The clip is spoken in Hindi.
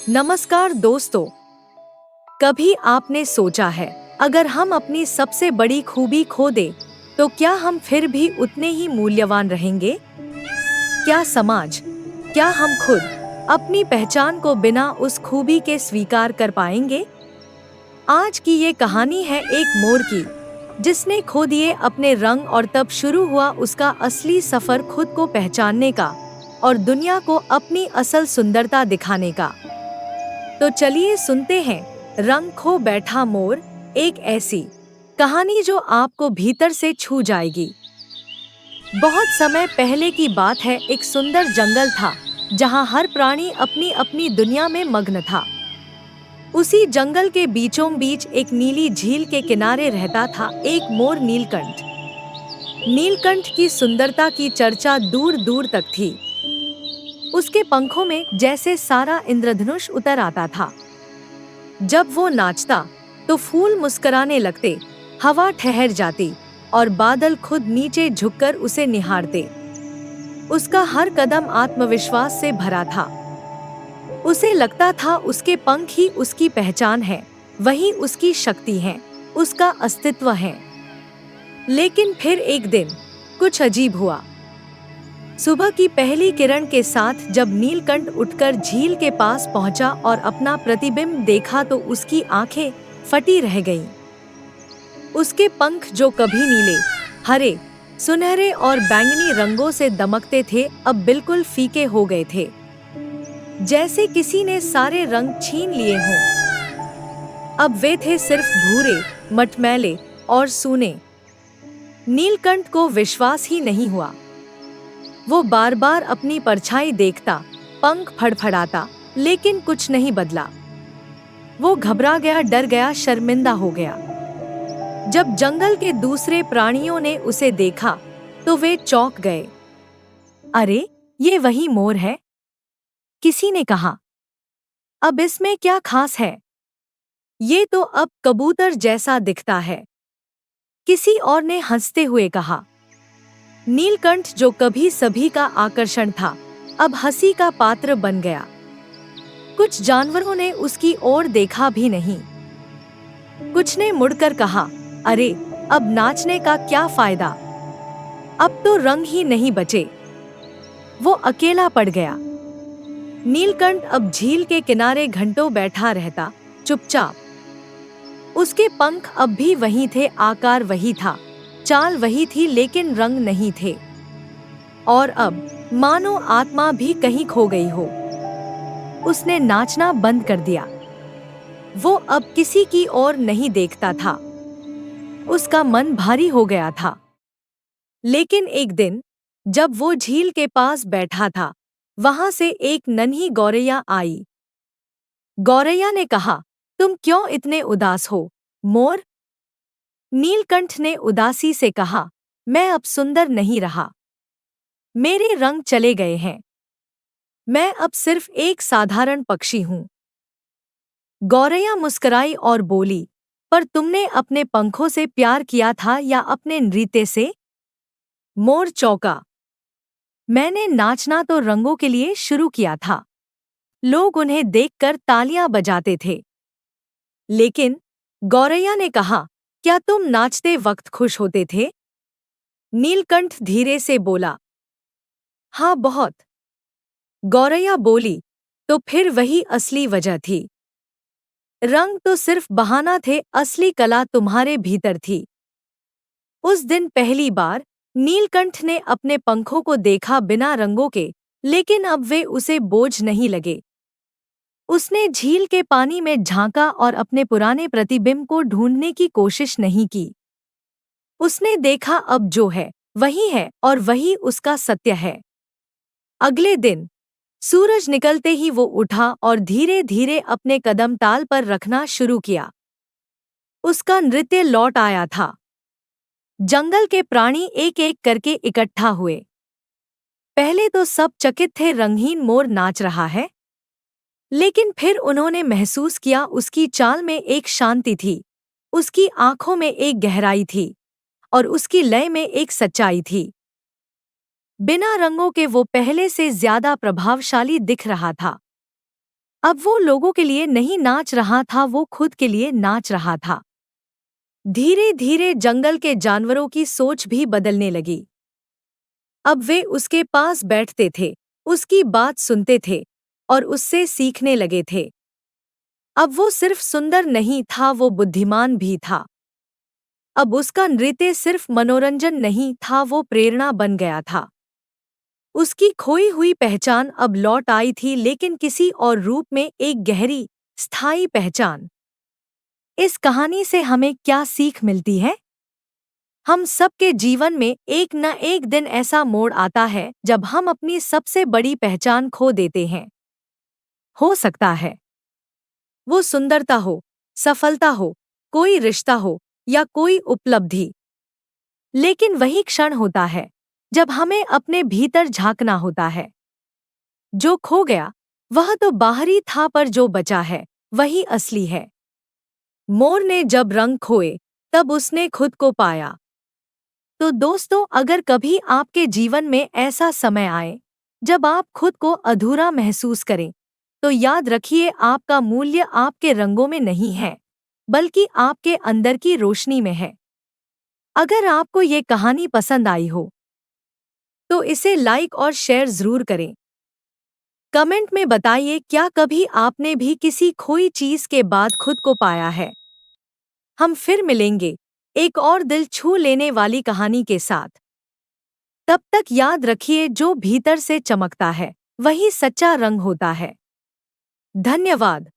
नमस्कार दोस्तों। कभी आपने सोचा है, अगर हम अपनी सबसे बड़ी खूबी खो दें, तो क्या हम फिर भी उतने ही मूल्यवान रहेंगे? क्या समाज, क्या हम खुद अपनी पहचान को बिना उस खूबी के स्वीकार कर पाएंगे? आज की ये कहानी है एक मोर की, जिसने खो दिए अपने रंग और तब शुरू हुआ उसका असली सफर खुद को पहचानने का और दुनिया को अपनी असल सुंदरता दिखाने का। तो चलिए सुनते हैं रंग खो बैठा मोर, एक ऐसी कहानी जो आपको भीतर से छू जाएगी। बहुत समय पहले की बात है, एक सुंदर जंगल था जहां हर प्राणी अपनी अपनी दुनिया में मग्न था। उसी जंगल के बीचों बीच एक नीली झील के किनारे रहता था एक मोर, नीलकंठ। नीलकंठ की सुंदरता की चर्चा दूर दूर तक थी। उसके पंखों में जैसे सारा इंद्रधनुष उतर आता था। जब वो नाचता तो फूल मुस्कुराने लगते, हवा ठहर जाती और बादल खुद नीचे झुककर उसे निहारते। उसका हर कदम आत्मविश्वास से भरा था। उसे लगता था उसके पंख ही उसकी पहचान है, वही उसकी शक्ति है, उसका अस्तित्व है। लेकिन फिर एक दिन कुछ अजीब हुआ। सुबह की पहली किरण के साथ जब नीलकंठ उठकर झील के पास पहुंचा और अपना प्रतिबिंब देखा तो उसकी आंखें फटी रह गईं। उसके पंख जो कभी नीले, हरे, सुनहरे और बैंगनी रंगों से दमकते थे, अब बिल्कुल फीके हो गए थे, जैसे किसी ने सारे रंग छीन लिए हों। अब वे थे सिर्फ भूरे, मटमैले और सूने। नीलकंठ को विश्वास ही नहीं हुआ। वो बार बार अपनी परछाई देखता, पंख फड़फड़ाता, लेकिन कुछ नहीं बदला। वो घबरा गया, डर गया, शर्मिंदा हो गया। जब जंगल के दूसरे प्राणियों ने उसे देखा तो वे चौंक गए। अरे, ये वही मोर है, किसी ने कहा। अब इसमें क्या खास है? ये तो अब कबूतर जैसा दिखता है, किसी और ने हंसते हुए कहा। नीलकंठ जो कभी सभी का आकर्षण था, अब हंसी का पात्र बन गया। कुछ जानवरों ने उसकी ओर देखा भी नहीं। कुछ ने मुड़कर कहा, अरे, अब नाचने का क्या फायदा, अब तो रंग ही नहीं बचे। वो अकेला पड़ गया। नीलकंठ अब झील के किनारे घंटों बैठा रहता, चुपचाप। उसके पंख अब भी वही थे, आकार वही था, चाल वही थी, लेकिन रंग नहीं थे। और अब मानो आत्मा भी कहीं खो गई हो। उसने नाचना बंद कर दिया। वो अब किसी की ओर नहीं देखता था। उसका मन भारी हो गया था। लेकिन एक दिन जब वो झील के पास बैठा था, वहां से एक नन्ही गौरैया आई। गौरैया ने कहा, तुम क्यों इतने उदास हो, मोर? नीलकंठ ने उदासी से कहा, मैं अब सुंदर नहीं रहा, मेरे रंग चले गए हैं, मैं अब सिर्फ एक साधारण पक्षी हूं। गौरैया मुस्कुराई और बोली, पर तुमने अपने पंखों से प्यार किया था या अपने नृत्य से? मोर चौंका। मैंने नाचना तो रंगों के लिए शुरू किया था, लोग उन्हें देखकर तालियां बजाते थे। लेकिन गौरैया ने कहा, क्या तुम नाचते वक्त खुश होते थे? नीलकंठ धीरे से बोला, हाँ, बहुत। गौरैया बोली, तो फिर वही असली वजह थी। रंग तो सिर्फ बहाना थे, असली कला तुम्हारे भीतर थी। उस दिन पहली बार नीलकंठ ने अपने पंखों को देखा बिना रंगों के, लेकिन अब वे उसे बोझ नहीं लगे। उसने झील के पानी में झांका और अपने पुराने प्रतिबिंब को ढूंढने की कोशिश नहीं की। उसने देखा, अब जो है वही है और वही उसका सत्य है। अगले दिन सूरज निकलते ही वो उठा और धीरे धीरे अपने कदम ताल पर रखना शुरू किया। उसका नृत्य लौट आया था। जंगल के प्राणी एक एक करके इकट्ठा हुए। पहले तो सब चकित थे, रंगहीन मोर नाच रहा है। लेकिन फिर उन्होंने महसूस किया, उसकी चाल में एक शांति थी, उसकी आंखों में एक गहराई थी और उसकी लय में एक सच्चाई थी। बिना रंगों के वो पहले से ज्यादा प्रभावशाली दिख रहा था। अब वो लोगों के लिए नहीं नाच रहा था, वो खुद के लिए नाच रहा था। धीरे धीरे जंगल के जानवरों की सोच भी बदलने लगी। अब वे उसके पास बैठते थे, उसकी बात सुनते थे और उससे सीखने लगे थे। अब वो सिर्फ सुंदर नहीं था, वो बुद्धिमान भी था। अब उसका नृत्य सिर्फ मनोरंजन नहीं था, वो प्रेरणा बन गया था। उसकी खोई हुई पहचान अब लौट आई थी, लेकिन किसी और रूप में, एक गहरी, स्थायी पहचान। इस कहानी से हमें क्या सीख मिलती है? हम सबके जीवन में एक न एक दिन ऐसा मोड़ आता है जब हम अपनी सबसे बड़ी पहचान खो देते हैं। हो सकता है वो सुंदरता हो, सफलता हो, कोई रिश्ता हो या कोई उपलब्धि। लेकिन वही क्षण होता है जब हमें अपने भीतर झांकना होता है। जो खो गया वह तो बाहरी था, पर जो बचा है वही असली है। मोर ने जब रंग खोए तब उसने खुद को पाया। तो दोस्तों, अगर कभी आपके जीवन में ऐसा समय आए जब आप खुद को अधूरा महसूस करें, तो याद रखिए, आपका मूल्य आपके रंगों में नहीं है, बल्कि आपके अंदर की रोशनी में है। अगर आपको ये कहानी पसंद आई हो तो इसे लाइक और शेयर जरूर करें। कमेंट में बताइए, क्या कभी आपने भी किसी खोई चीज के बाद खुद को पाया है? हम फिर मिलेंगे एक और दिल छू लेने वाली कहानी के साथ। तब तक याद रखिए, जो भीतर से चमकता है वही सच्चा रंग होता है। धन्यवाद।